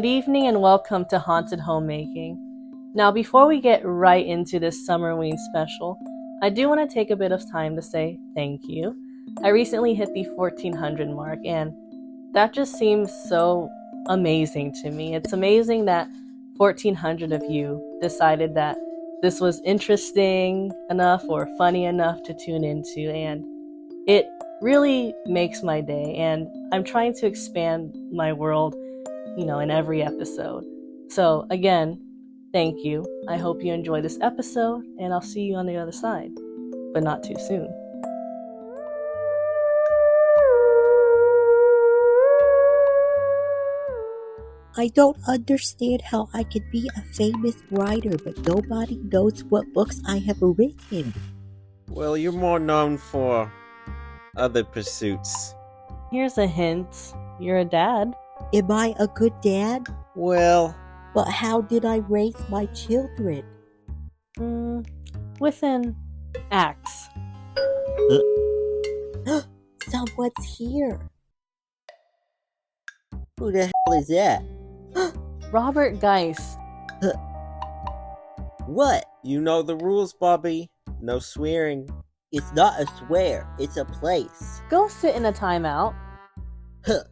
Good evening and welcome to Haunted Homemaking. Now, before we get right into this Summerween special, I do want to take a bit of time to say thank you. I recently hit the 1400 mark, and that just seems so amazing to me. It's amazing that 1400 of you decided that this was interesting enough or funny enough to tune into, and it really makes my day. And I'm trying to expand my world, in every episode. So again, thank you. I hope you enjoy this episode, and I'll see you on the other side, but not too soon. I don't understand how I could be a famous writer, but nobody knows what books I have written. Well, you're more known for other pursuits. Here's a hint. You're a dad. Am I a good dad? Well, But how did I raise my children? With an axe. Someone's here. Who the hell is that? Robert Geist. What? you know the rules, Bobby. No swearing. It's not a swear, it's a place. Go sit in a timeout. Huh.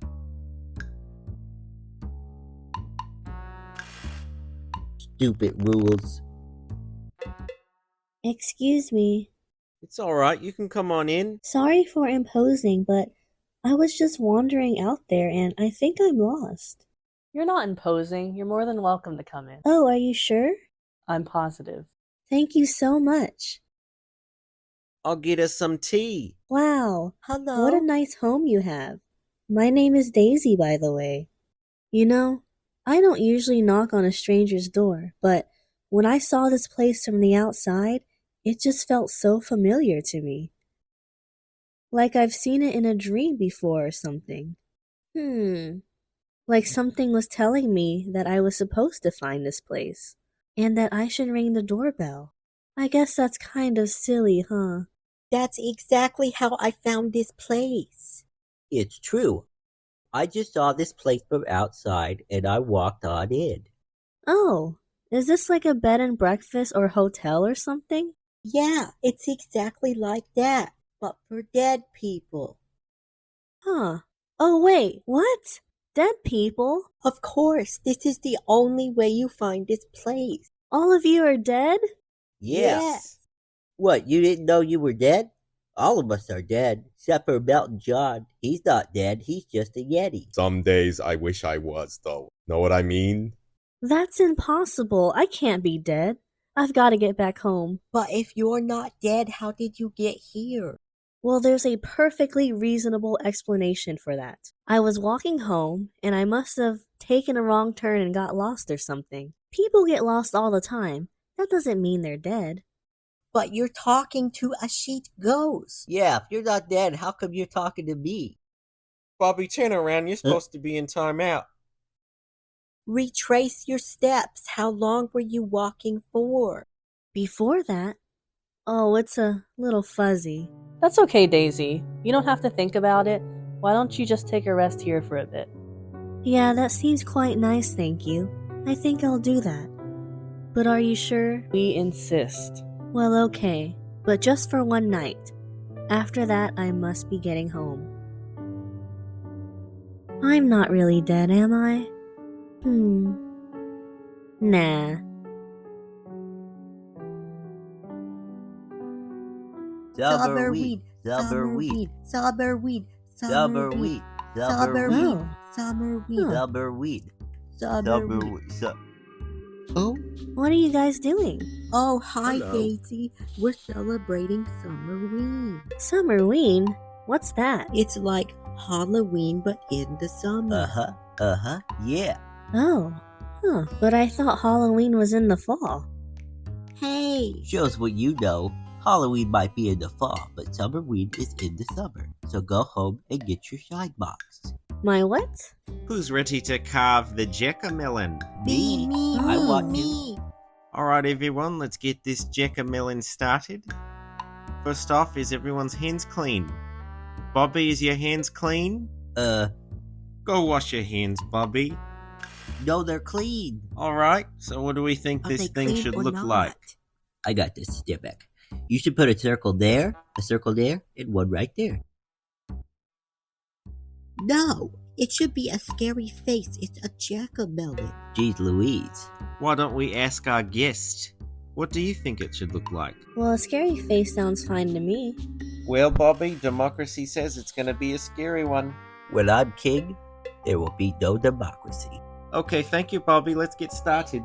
Stupid rules. Excuse me. It's alright, you can come on in. Sorry for imposing, but I was just wandering out there and I think I'm lost. You're not imposing. You're more than welcome to come in. Oh, are you sure? I'm positive. Thank you so much. I'll get us some tea. Wow. Hello? What a nice home you have. My name is Daisy, by the way. I don't usually knock on a stranger's door, but when I saw this place from the outside, it just felt so familiar to me. Like I've seen it in a dream before or something. Like something was telling me that I was supposed to find this place, and that I should ring the doorbell. I guess that's kind of silly, huh? That's exactly how I found this place. It's true. I just saw this place from outside and I walked on in. Oh, is this like a bed and breakfast or hotel or something? Yeah, it's exactly like that, but for dead people. Huh. Oh, wait, what? Dead people? Of course, this is the only way you find this place. All of you are dead? Yes. What, you didn't know you were dead? All of us are dead, except for Mountain John. He's not dead, he's just a Yeti. Some days I wish I was, though. Know what I mean? That's impossible. I can't be dead. I've got to get back home. But if you're not dead, how did you get here? Well, there's a perfectly reasonable explanation for that. I was walking home, and I must have taken a wrong turn and got lost or something. People get lost all the time. That doesn't mean they're dead. But you're talking to a sheet ghost. Yeah, if you're not dead, how come you're talking to me? Bobby, turn around. You're supposed to be in timeout. Retrace your steps. How long were you walking for? Before that, it's a little fuzzy. That's okay, Daisy. You don't have to think about it. Why don't you just take a rest here for a bit? Yeah, that seems quite nice, thank you. I think I'll do that. But are you sure? We insist. Well, okay, but just for one night. After that, I must be getting home. I'm not really dead, am I? Nah. Summerweed, Summerweed, Summerweed, Summerweed, Summerweed, Summerweed, Summerweed, Summerweed. Oh? What are you guys doing? Oh, hi, Hello. Daisy. We're celebrating Summerween. Summerween? What's that? It's like Halloween, but in the summer. Yeah. Oh, but I thought Halloween was in the fall. Hey, Shows what you know. Halloween might be in the fall, but Summerweed is in the summer. So go home and get your shine box. My what? Who's ready to carve the jack-o'-melon? me, I want to. me. Alright, everyone, let's get this jack-o'-melon started. First off, is everyone's hands clean? Bobby, is your hands clean? Uh, Go wash your hands, Bobby. No, they're clean. Alright, so what do we think Are this they thing clean should or look not? like? I got this, step back. You should put a circle there, and one right there. No, it should be a scary face. It's a jack-o'-melon. Geez Louise. Why don't we ask our guest? What do you think it should look like? Well, a scary face sounds fine to me. Well, Bobby, democracy says it's gonna be a scary one. When I'm king, there will be no democracy. Okay, thank you, Bobby. Let's get started.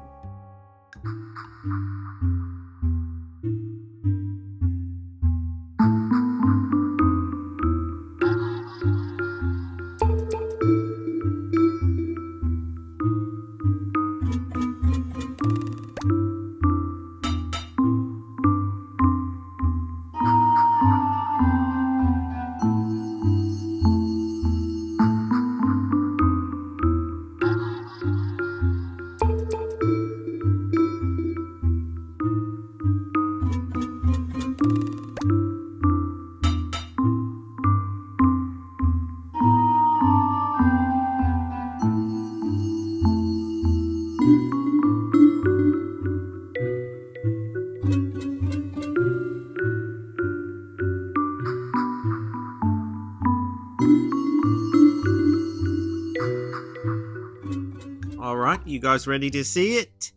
Alright, you guys ready to see it?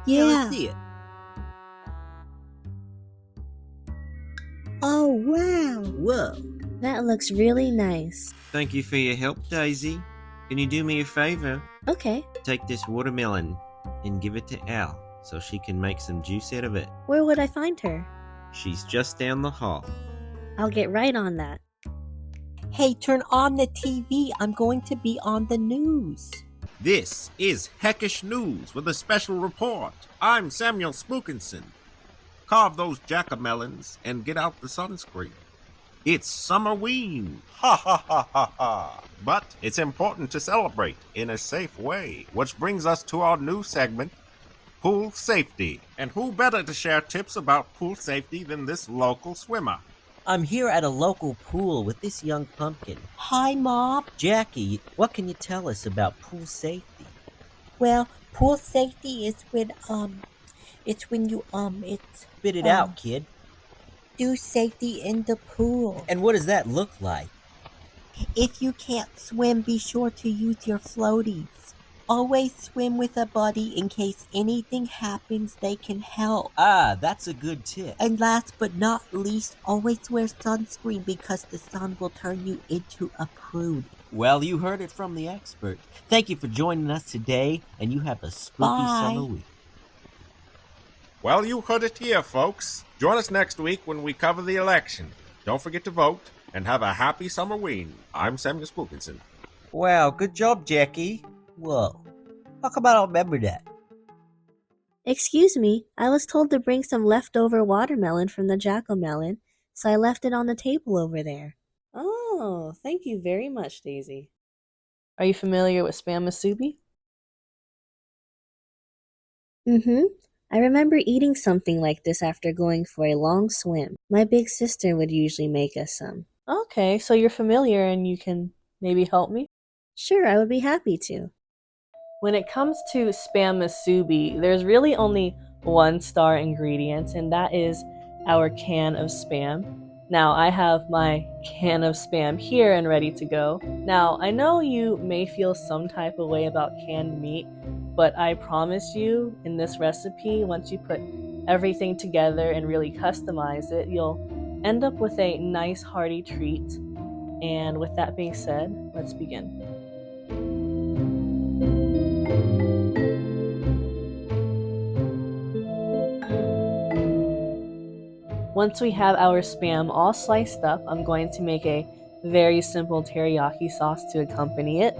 Yeah. Let's see it. Oh, wow. Whoa. That looks really nice. Thank you for your help, Daisy. Can you do me a favor? Okay, Take this watermelon and give it to Al so she can make some juice out of it. where would I find her? She's just down the hall. I'll get right on that. Hey, turn on the TV. I'm going to be on the news. This is Heckish News with a special report. I'm Samuel Spookinson. Carve those jack-o'-melons and get out the sunscreen. It's Summerween. Ha ha ha ha ha. But it's important to celebrate in a safe way. Which brings us to our new segment, Pool Safety. And who better to share tips about pool safety than this local swimmer? I'm here at a local pool with this young pumpkin. Hi, Mom. Jackie, what can you tell us about pool safety? Well, pool safety is when, it's when you, Spit it out, kid. do safety in the pool. And what does that look like? If you can't swim, be sure to use your floaties. Always swim with a buddy in case anything happens, they can help. Ah, that's a good tip. And last but not least, always wear sunscreen because the sun will turn you into a prude. Well, you heard it from the expert. Thank you for joining us today, and you have a spooky Bye. summer week. Well, you heard it here, folks. Join us next week when we cover the election. Don't forget to vote, and have a happy Summerween. I'm Samuel Spookinson. Wow, good job, Jackie. Whoa. How come I don't remember that? Excuse me, I was told to bring some leftover watermelon from the jack-o'-melon, so I left it on the table over there. Oh, thank you very much, Daisy. Are you familiar with spam masubi? Mm-hmm. I remember eating something like this after going for a long swim. My big sister would usually make us some. Okay, so you're familiar and you can maybe help me? Sure, I would be happy to. When it comes to spam masubi, there's really only one star ingredient, and that is our can of spam. Now, I have my can of spam here and ready to go. Now, I know you may feel some type of way about canned meat, but I promise you, in this recipe, once you put everything together and really customize it, you'll end up with a nice hearty treat. And with that being said, let's begin. Once we have our spam all sliced up, I'm going to make a very simple teriyaki sauce to accompany it.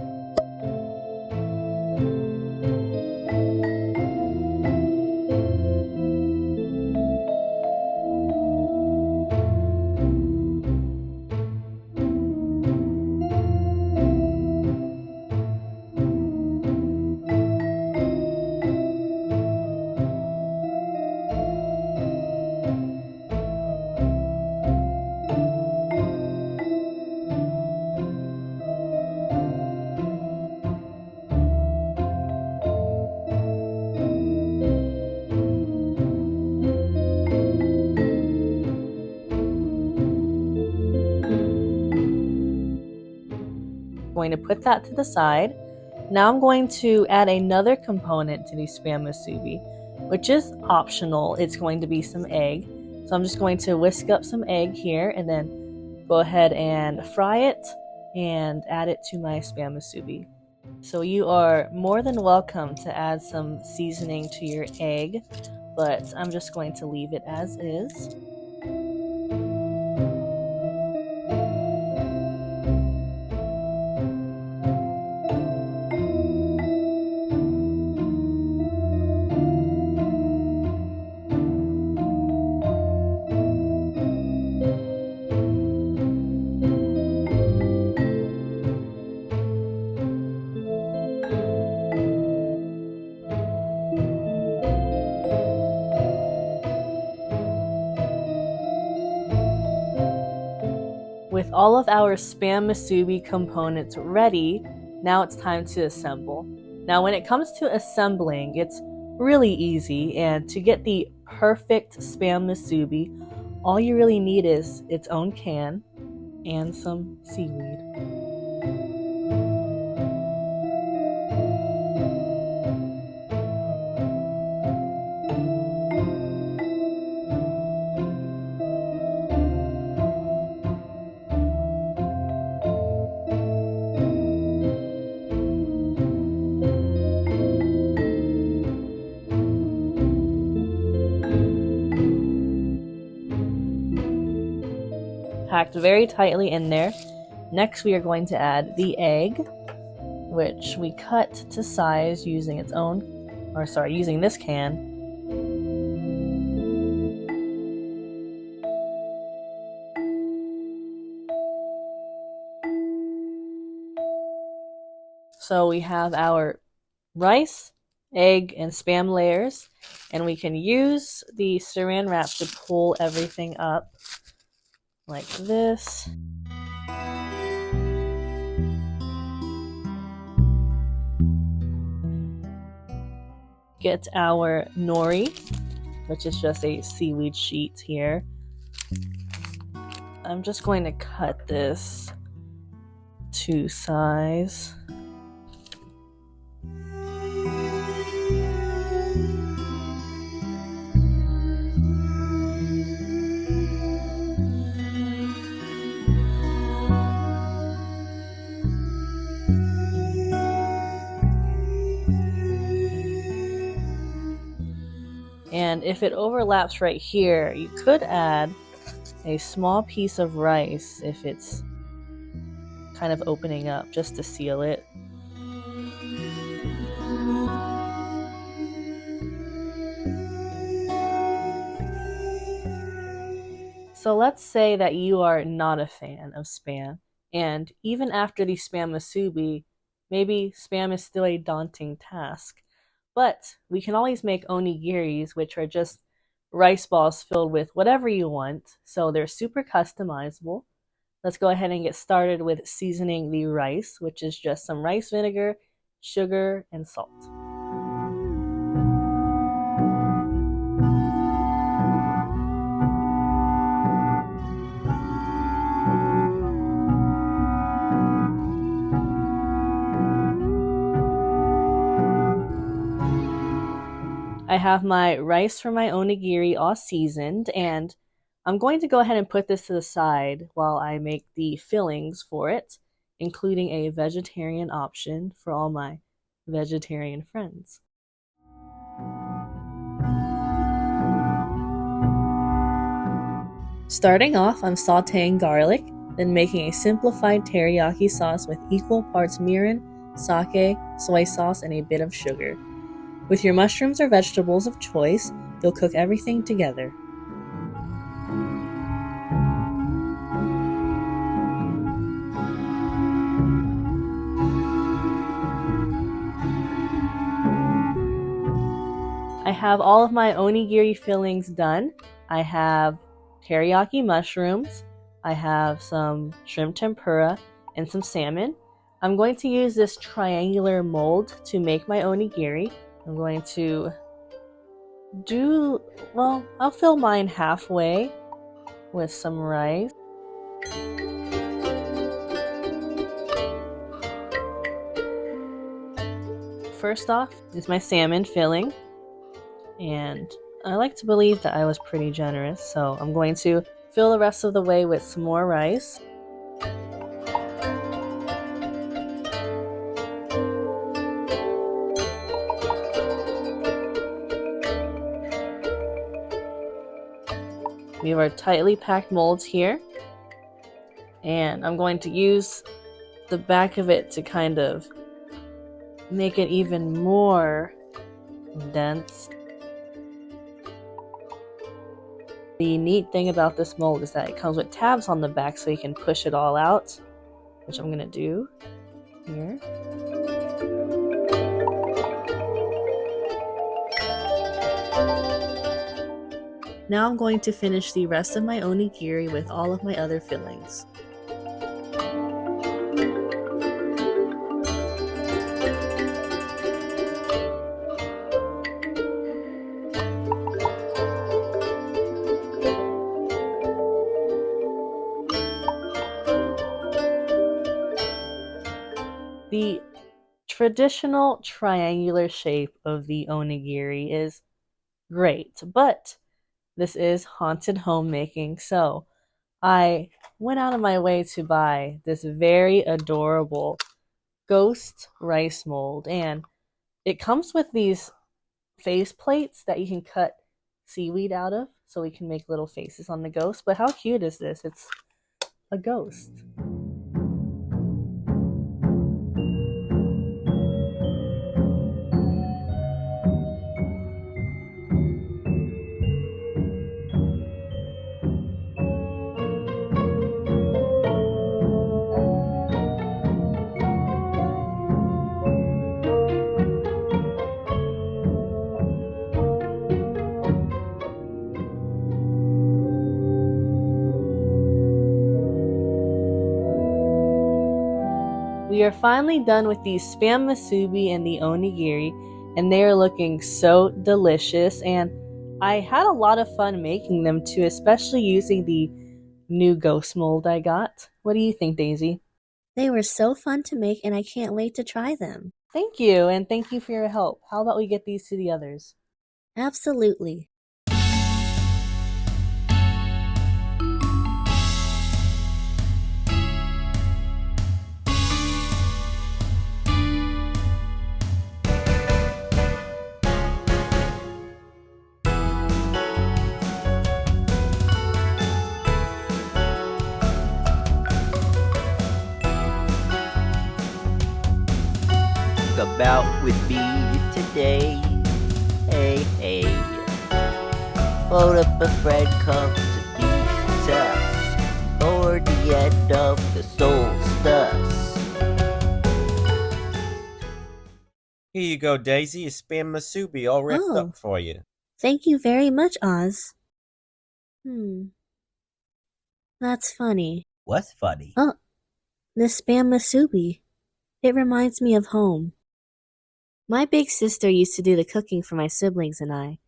going to put that to the side. Now I'm going to add another component to the spam musubi, which is optional. It's going to be some egg. So I'm just going to whisk up some egg here and then go ahead and fry it and add it to my spam musubi. So you are more than welcome to add some seasoning to your egg, but I'm just going to leave it as is. With all of our spam musubi components ready, now it's time to assemble. Now when it comes to assembling, it's really easy, and to get the perfect spam musubi, all you really need is its own can and some seaweed. Packed very tightly in there. Next we are going to add the egg, which we cut to size using using this can. So we have our rice, egg, and spam layers, and we can use the saran wrap to pull everything up like this. Get our nori, which is just a seaweed sheet here. I'm just going to cut this to size. And if it overlaps right here, you could add a small piece of rice if it's kind of opening up, just to seal it. So let's say that you are not a fan of spam, and even after the spam musubi, maybe spam is still a daunting task. But we can always make onigiris, which are just rice balls filled with whatever you want, so they're super customizable. Let's go ahead and get started with seasoning the rice, which is just some rice vinegar, sugar, and salt. I have my rice for my onigiri all seasoned, and I'm going to go ahead and put this to the side while I make the fillings for it, including a vegetarian option for all my vegetarian friends. Starting off, I'm sauteing garlic, then making a simplified teriyaki sauce with equal parts mirin, sake, soy sauce, and a bit of sugar. With your mushrooms or vegetables of choice, you'll cook everything together. I have all of my onigiri fillings done. I have teriyaki mushrooms, I have some shrimp tempura, and some salmon. I'm going to use this triangular mold to make my onigiri. I'm going to I'll fill mine halfway with some rice. first off is my salmon filling. And I like to believe that I was pretty generous, so I'm going to fill the rest of the way with some more rice. We have our tightly packed molds here, and I'm going to use the back of it to kind of make it even more dense. The neat thing about this mold is that it comes with tabs on the back so you can push it all out, which I'm going to do here. Now I'm going to finish the rest of my onigiri with all of my other fillings. The traditional triangular shape of the onigiri is great, but this is haunted homemaking, so I went out of my way to buy this very adorable ghost rice mold, and it comes with these face plates that you can cut seaweed out of so we can make little faces on the ghost. But how cute is this? It's a ghost. We are finally done with the spam masubi and the onigiri, and they are looking so delicious, and I had a lot of fun making them too, especially using the new ghost mold I got. What do you think, Daisy? They were so fun to make, and I can't wait to try them. Thank you, and thank you for your help. How about we get these to the others? Absolutely. About with me today. Hey, hey. Phone up a friend, come to meet us for the end of the solstice. Here you go, Daisy. A spam masubi all wrapped Oh. up for you. Thank you very much, Oz. That's funny. What's funny? Oh, the spam masubi. It reminds me of home. My big sister used to do the cooking for my siblings and I.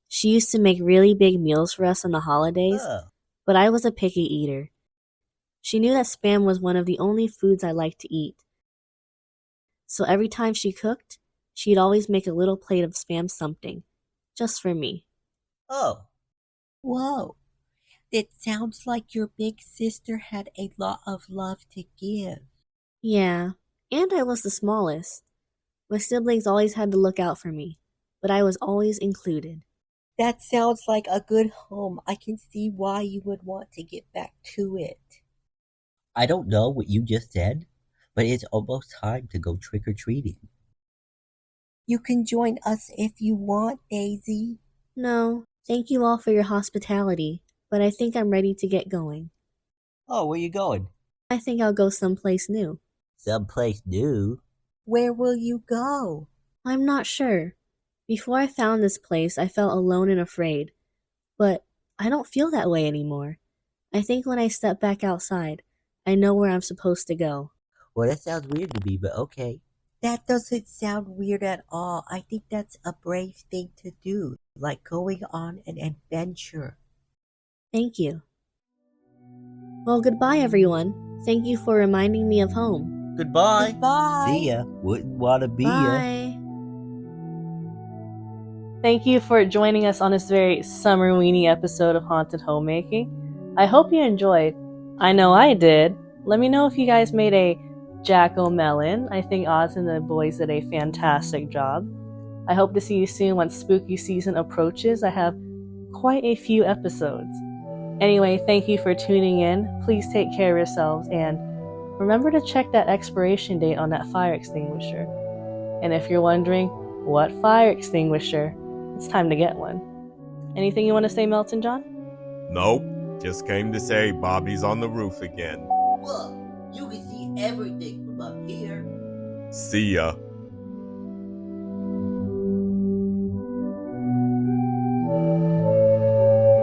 She used to make really big meals for us on the holidays, Oh, but I was a picky eater. She knew that spam was one of the only foods I liked to eat. So every time she cooked, she'd always make a little plate of spam something, just for me. oh. Whoa. It sounds like your big sister had a lot of love to give. Yeah, and I was the smallest. My siblings always had to look out for me, but I was always included. That sounds like a good home. I can see why you would want to get back to it. I don't know what you just said, but it's almost time to go trick-or-treating. You can join us if you want, Daisy. No, thank you all for your hospitality, but I think I'm ready to get going. Oh, where you going? I think I'll go someplace new. Someplace new? Where will you go? I'm not sure. Before I found this place, I felt alone and afraid. But I don't feel that way anymore. I think when I step back outside, I know where I'm supposed to go. Well, that sounds weird to me, but okay. That doesn't sound weird at all. I think that's a brave thing to do, like going on an adventure. Thank you. Well, goodbye, everyone. Thank you for reminding me of home. Goodbye. Goodbye. See ya. Wouldn't wanna be ya. Bye. Thank you for joining us on this very Summerweeny episode of Haunted Homemaking. I hope you enjoyed. I know I did. Let me know if you guys made a jack-o'-melon. I think Oz and the boys did a fantastic job. I hope to see you soon once spooky season approaches. I have quite a few episodes. Anyway, thank you for tuning in. Please take care of yourselves and remember to check that expiration date on that fire extinguisher. And if you're wondering, what fire extinguisher? It's time to get one. Anything you want to say, Melton John? Nope. Just came to say Bobby's on the roof again. Look, you can see everything from up here. See ya.